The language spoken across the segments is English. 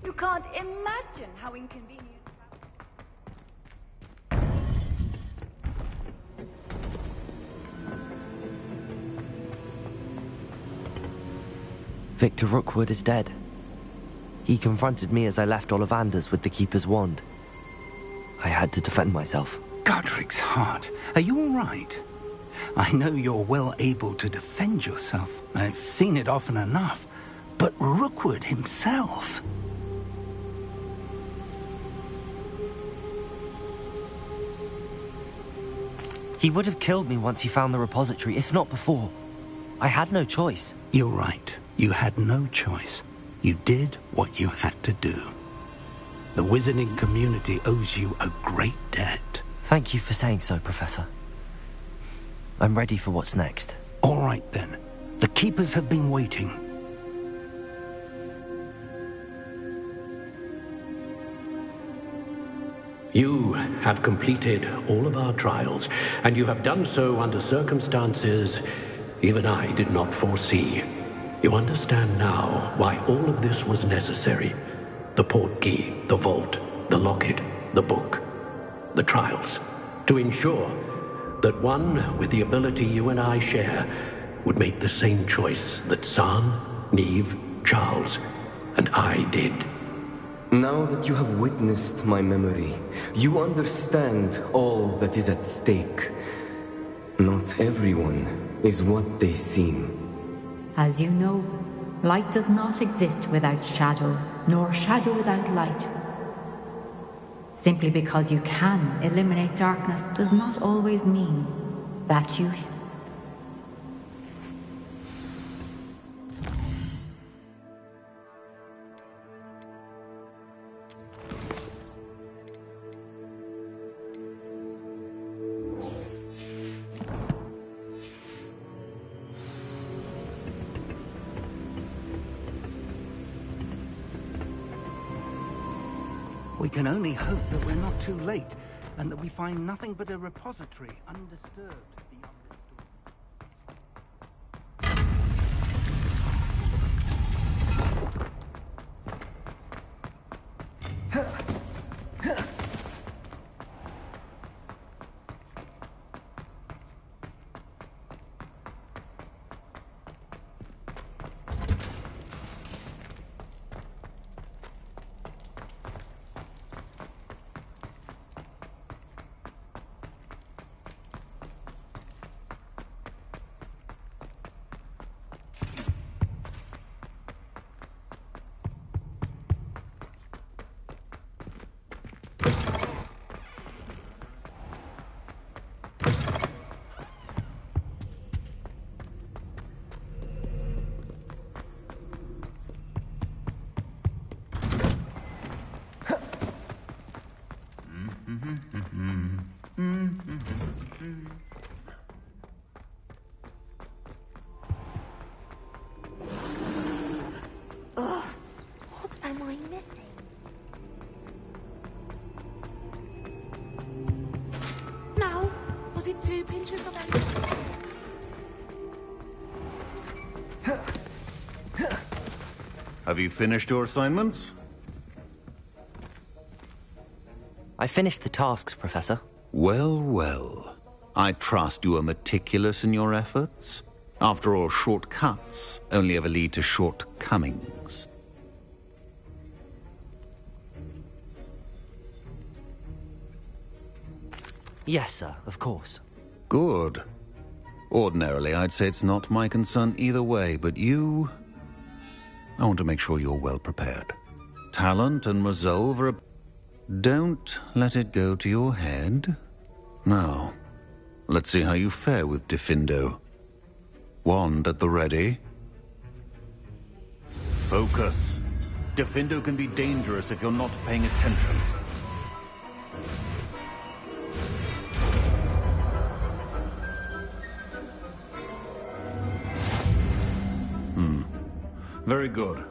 You can't imagine how inconvenient. Victor Rookwood is dead. He confronted me as I left Ollivander's with the Keeper's wand. I had to defend myself. Godric's heart. Are you all right? I know you're well able to defend yourself. I've seen it often enough. But Rookwood himself... He would have killed me once he found the repository, if not before. I had no choice. You're right. You had no choice. You did what you had to do. The wizarding community owes you a great debt. Thank you for saying so, Professor. I'm ready for what's next. All right, then. The Keepers have been waiting. You have completed all of our trials, and you have done so under circumstances even I did not foresee. You understand now why all of this was necessary. The portkey, the vault, the locket, the book, the trials. To ensure that one with the ability you and I share would make the same choice that San, Neve, Charles, and I did. Now that you have witnessed my memory, you understand all that is at stake. Not everyone is what they seem. As you know, light does not exist without shadow, nor shadow without light. Simply because you can eliminate darkness does not always mean that you... We can only hope that we're not too late, and that we find nothing but a repository undisturbed beyond this door. Ugh, what am I missing? No, was it 2 pinches of anything? Have you finished your assignments? I finished the tasks, Professor. Well, well. I trust you are meticulous in your efforts. After all, shortcuts only ever lead to shortcomings. Yes, sir, of course. Good. Ordinarily, I'd say it's not my concern either way, but you... I want to make sure you're well prepared. Talent and resolve are... Don't let it go to your head. Now, let's see how you fare with Diffindo. Wand at the ready. Focus. Diffindo can be dangerous if you're not paying attention. Very good.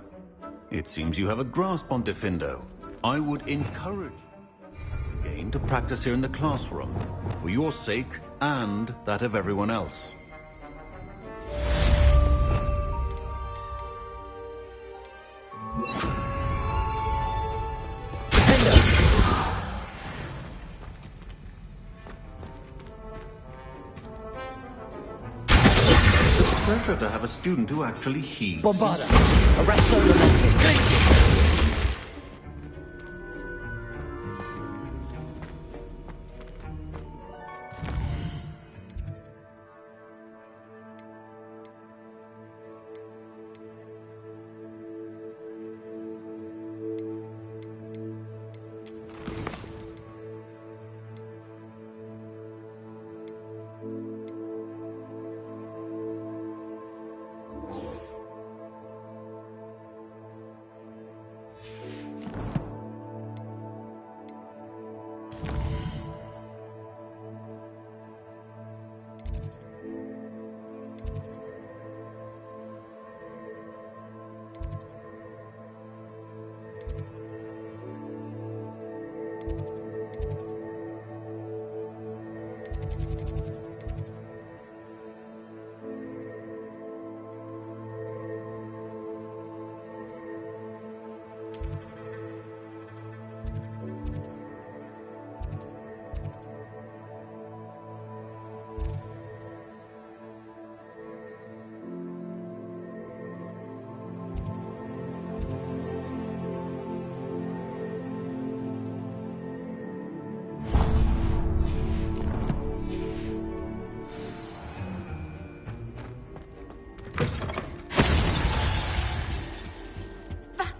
It seems you have a grasp on Diffindo. I would encourage you again to practice here in the classroom, for your sake and that of everyone else. Pleasure to have a student who actually heeds. Bombarda! Arresto Lamenting!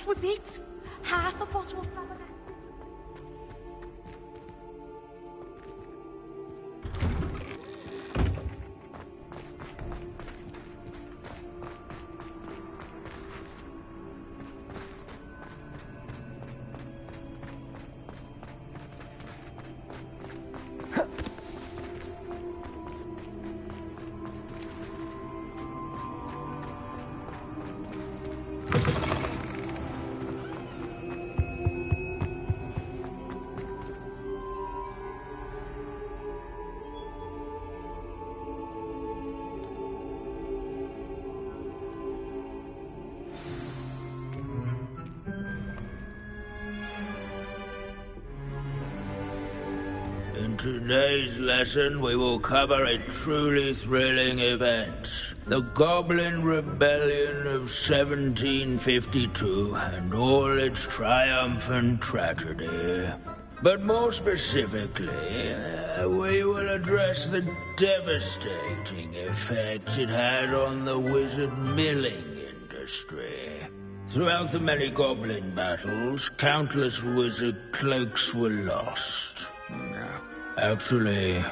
Was it? Half a bottle of rubber. In today's lesson, we will cover a truly thrilling event. The Goblin Rebellion of 1752 and all its triumphant tragedy. But more specifically, we will address the devastating effect it had on the wizard milling industry. Throughout the many goblin battles, countless wizard cloaks were lost. Actually,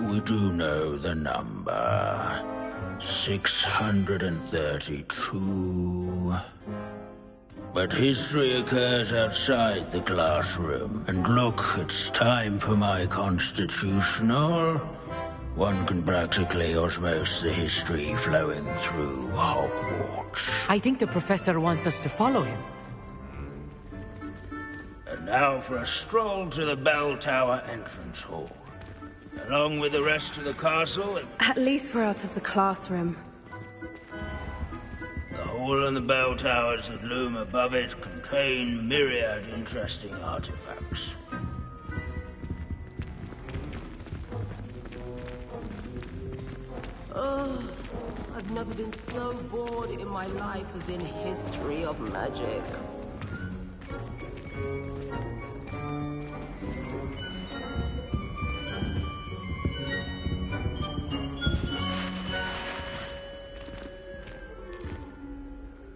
we do know the number. 632. But history occurs outside the classroom. And look, it's time for my constitutional. One can practically osmose the history flowing through Hogwarts. I think the professor wants us to follow him. And now for a stroll to the bell tower entrance hall. Along with the rest of the castle... At least we're out of the classroom. The hall and the bell towers that loom above it contain myriad interesting artifacts. I've never been so bored in my life as in History of Magic.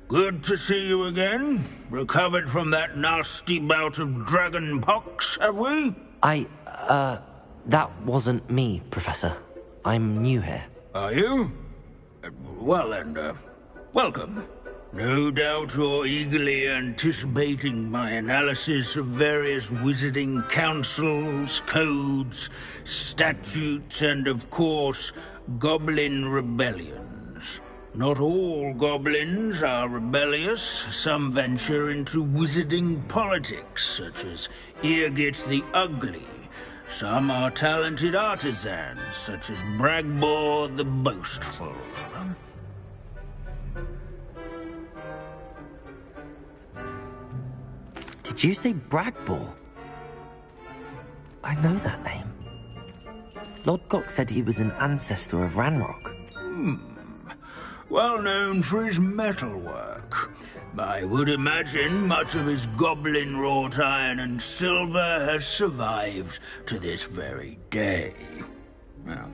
Good to see you again. Recovered from that nasty bout of dragon pox, have we? That wasn't me, Professor. I'm new here. Are you? Well then, welcome. No doubt you're eagerly anticipating my analysis of various wizarding councils, codes, statutes, and of course, goblin rebellions. Not all goblins are rebellious. Some venture into wizarding politics, such as Eargit the Ugly. Some are talented artisans, such as Bragbor the Boastful. Did you say Bragbor? I know that name. Lodgok said he was an ancestor of Ranrock. Well known for his metalwork. I would imagine much of his goblin-wrought iron and silver has survived to this very day. Well,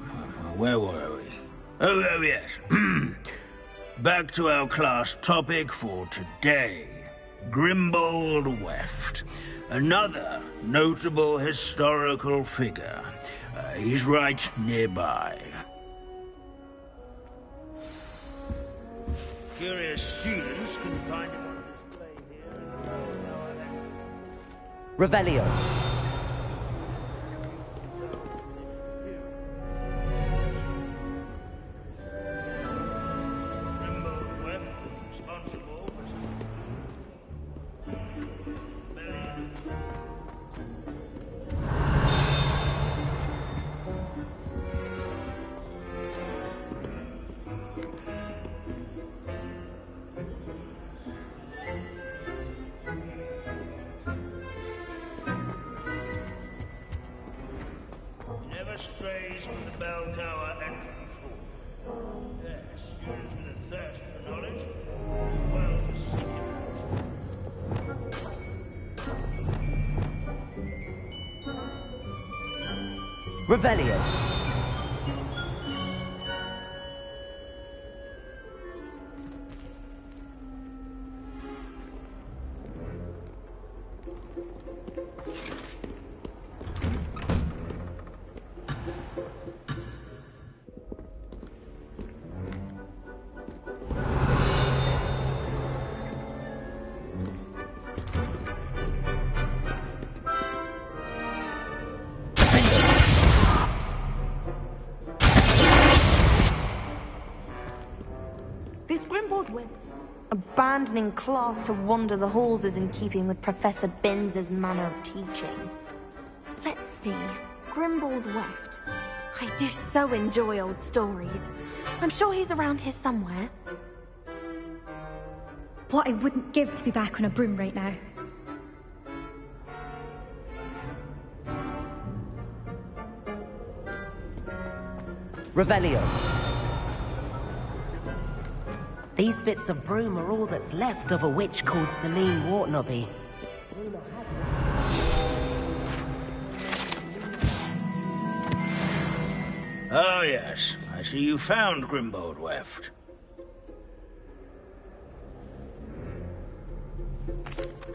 where were we? Oh yes. Back to our class topic for today. Grimbold Weft. Another notable historical figure. He's right nearby. Curious students can find him on display here. Revelio. Strays from the bell tower entrance hall. Yes, students with a thirst for knowledge, well seeking. Revelio. Abandoning class to wander the halls is in keeping with Professor Binns's manner of teaching. Let's see, Grimbold Weft. I do so enjoy old stories. I'm sure he's around here somewhere. What I wouldn't give to be back on a broom right now. Revelio. These bits of broom are all that's left of a witch called Celine Wartnobby. Oh yes, I see you found Grimbold Weft.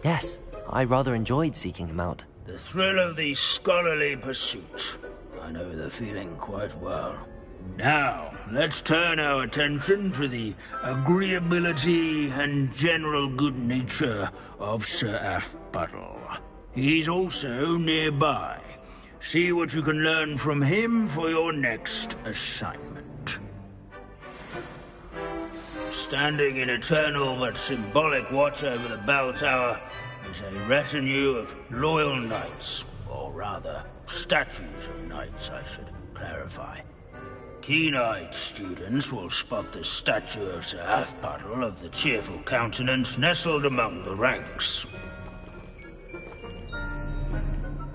Yes, I rather enjoyed seeking him out. The thrill of the scholarly pursuit. I know the feeling quite well. Now, let's turn our attention to the agreeability and general good nature of Sir Athbuttle. He's also nearby. See what you can learn from him for your next assignment. Standing in eternal but symbolic watch over the bell tower is a retinue of loyal knights, or rather, statues of knights, I should clarify. Keen-eyed students will spot the statue of Sir Athbuttle of the cheerful countenance nestled among the ranks.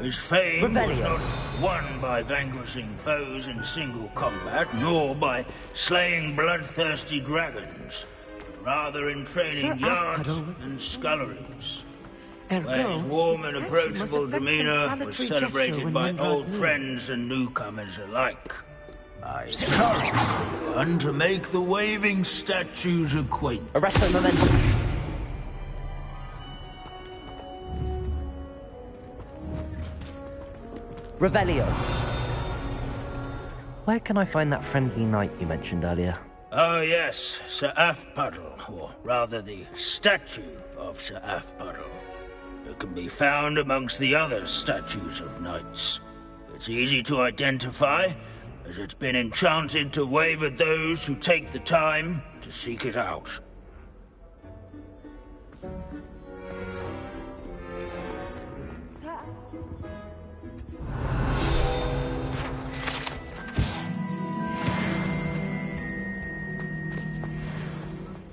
His fame was Revelio. not won by vanquishing foes in single combat, nor by slaying bloodthirsty dragons, but rather in training Sir yards Afpadal. and sculleries. Ergo, Where his warm and his statue approachable must affect some demeanor was salutary gesture celebrated when by one draws old near. friends and newcomers alike. I encourage everyone to make the waving statue's acquaintance. Arresto momentum. Revelio. Where can I find that friendly knight you mentioned earlier? Oh yes, Sir Afpadal, or rather the statue of Sir Afpadal. It can be found amongst the other statues of knights. It's easy to identify, as it's been enchanted to wave at those who take the time to seek it out.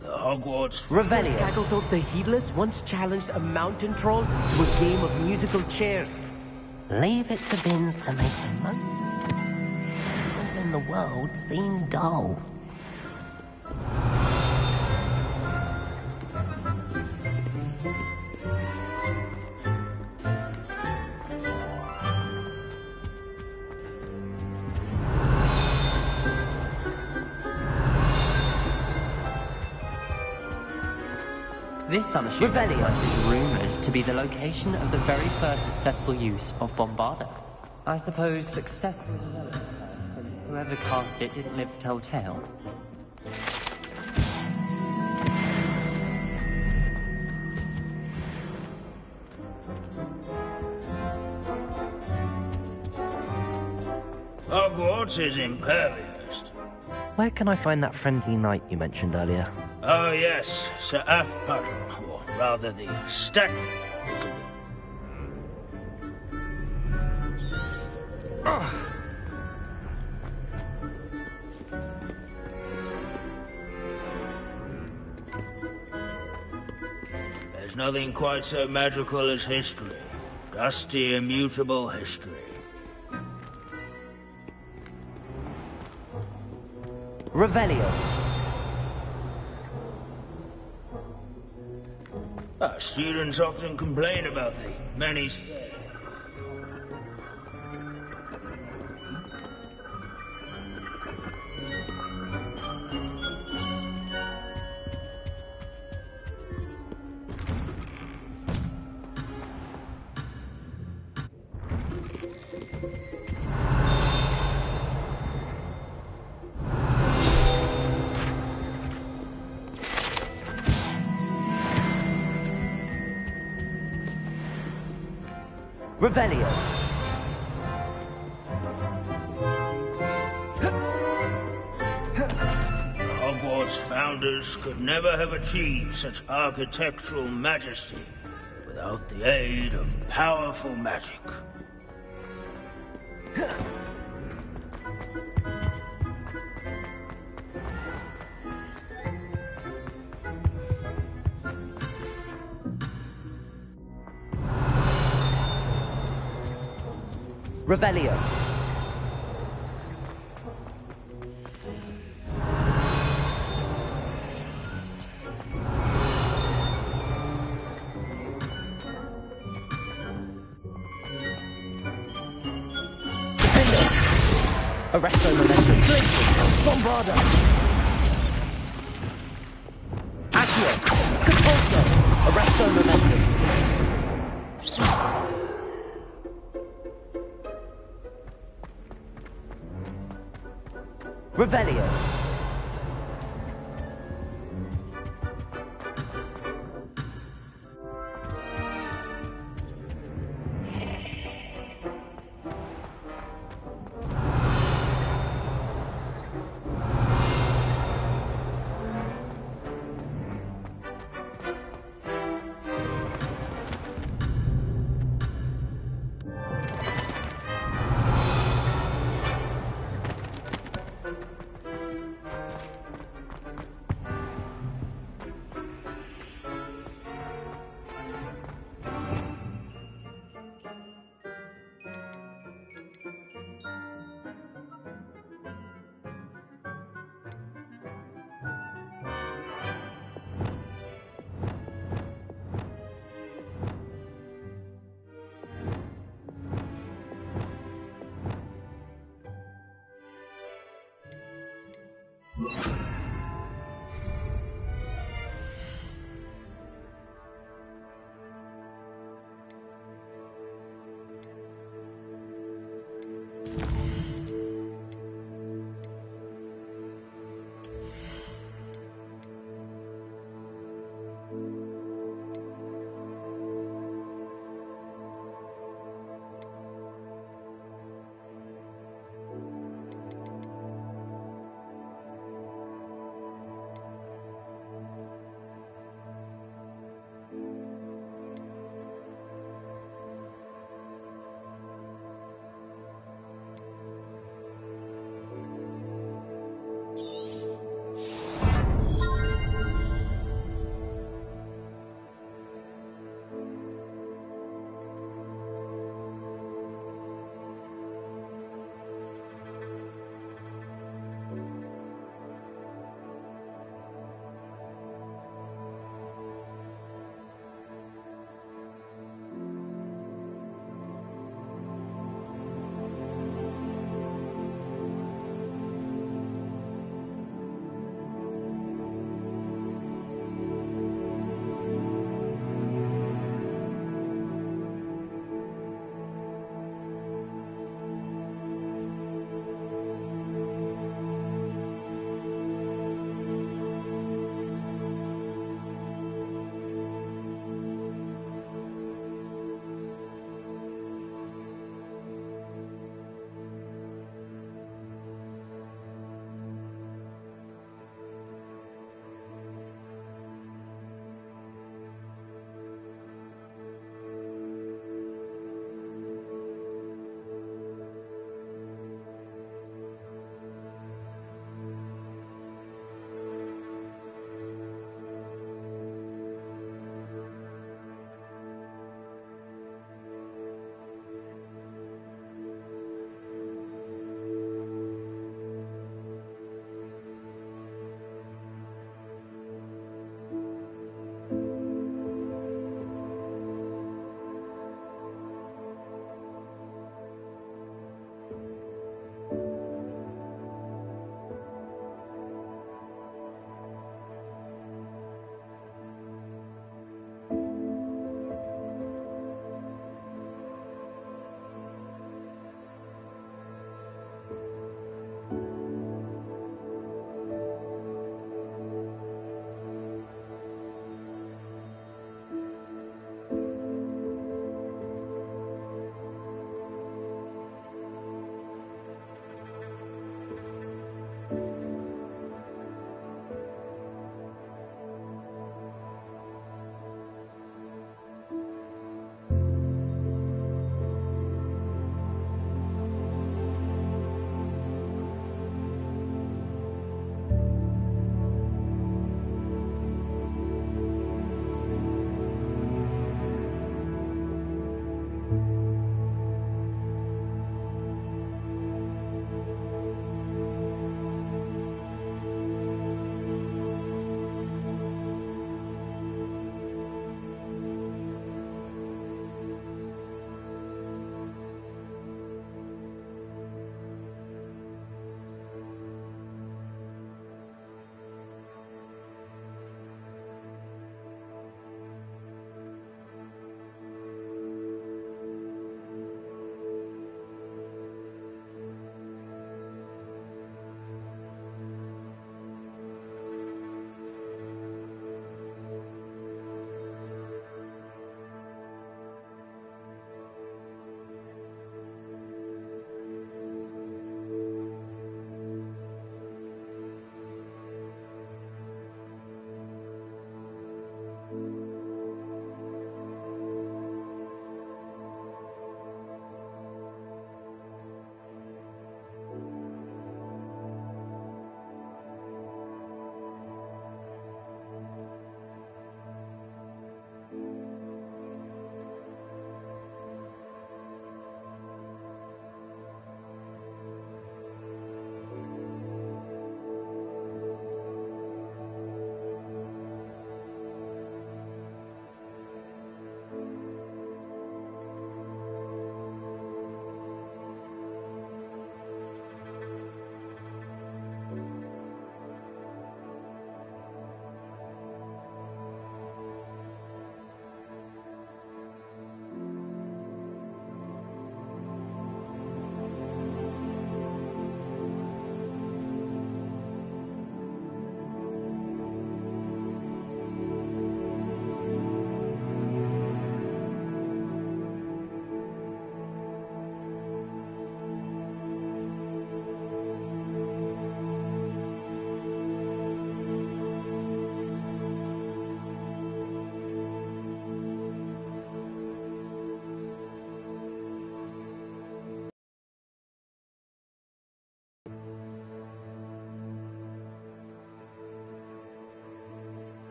The Hogwarts... Revelio. Sir Skaggle thought the Heedless once challenged a mountain troll to a game of musical chairs. Leave it to Binns to make the most people in the world seem dull. This unassuming site is rumoured to be the location of the very first successful use of Bombarda. I suppose successful development, since whoever cast it didn't live to tell tale. Hogwarts is impervious. Where can I find that friendly knight you mentioned earlier? Oh yes, Sir Afpadal, or rather the statue. It can There's nothing quite so magical as history. Dusty, immutable history. Revelio. Our students often complain about the many... Revelio. The Hogwarts founders could never have achieved such architectural majesty without the aid of powerful magic. Revelio. Arresto momentum. Bombarda. Accio. Capulso. Arresto momentum. Revelio.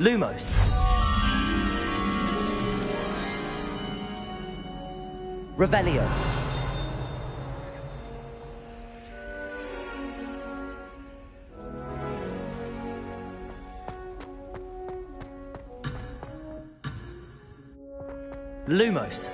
Lumos. Revelio. Lumos.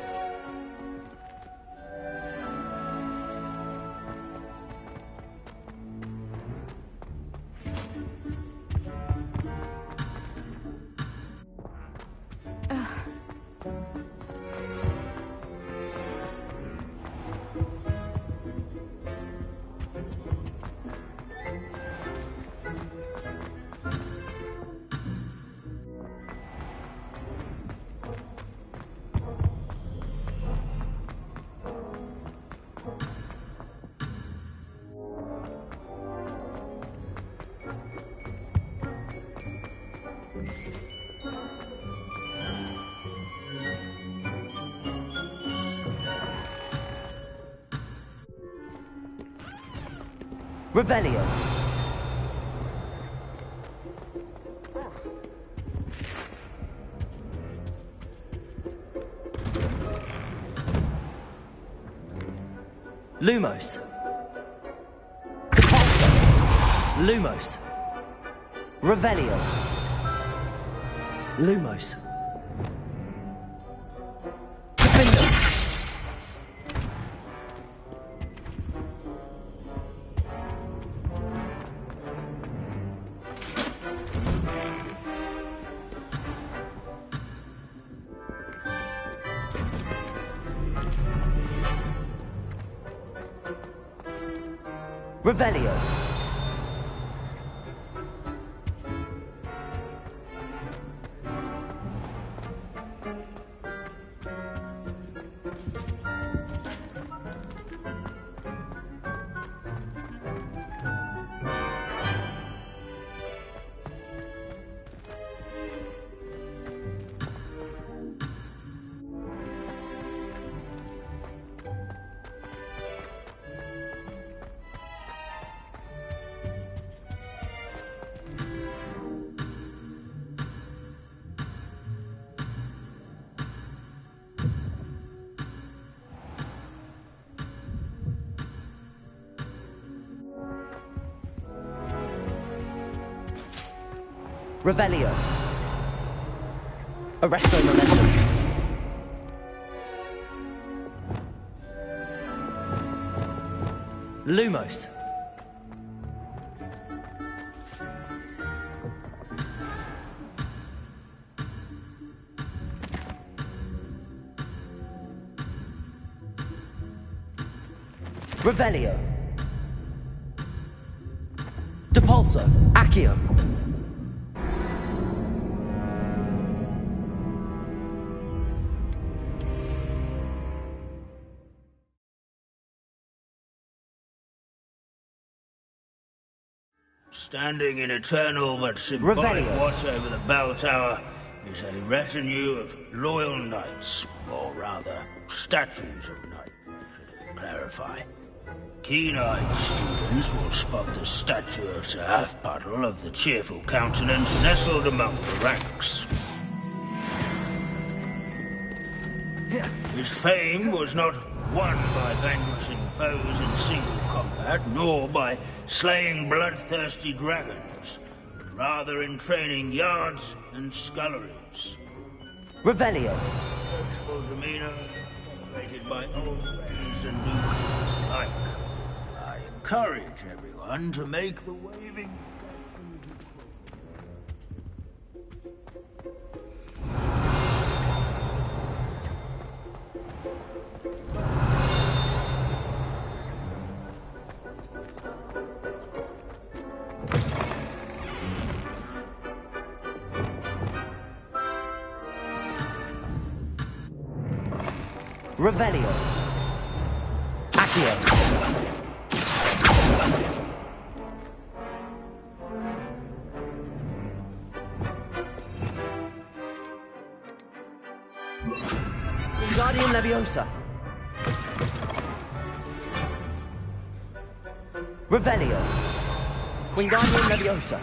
Revelio. Lumos. Depulso. Lumos. Revelio. Lumos. Defendo. Revelio. Revelio. Arresto momentum. Lumos. Revelio. Depulso. Accio. Standing in eternal but symbolic watch over the bell tower is a retinue of loyal knights, or rather, statues of knights, to clarify. Keen-eyed students will spot the statue of Sir Halfpuddle of the Cheerful Countenance nestled among the ranks. His fame was not won by vanquishing foes in single combat, nor by slaying bloodthirsty dragons, but rather in training yards and sculleries. Revelio. Approachable demeanor, rated by old friends and new alike. I encourage everyone to make the waving Revelio. Accio. Wingardium Leviosa. Revelio. Wingardium Leviosa.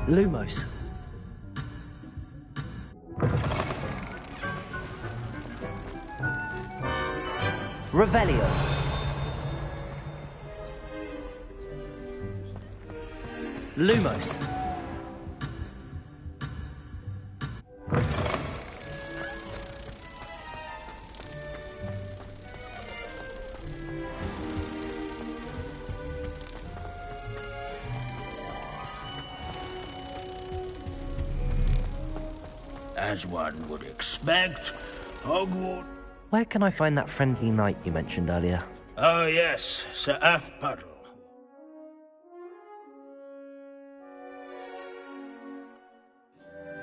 Lumos. Revelio. Lumos. As one would expect, Hogwarts... Where can I find that friendly knight you mentioned earlier? Oh yes, Sir Puddle.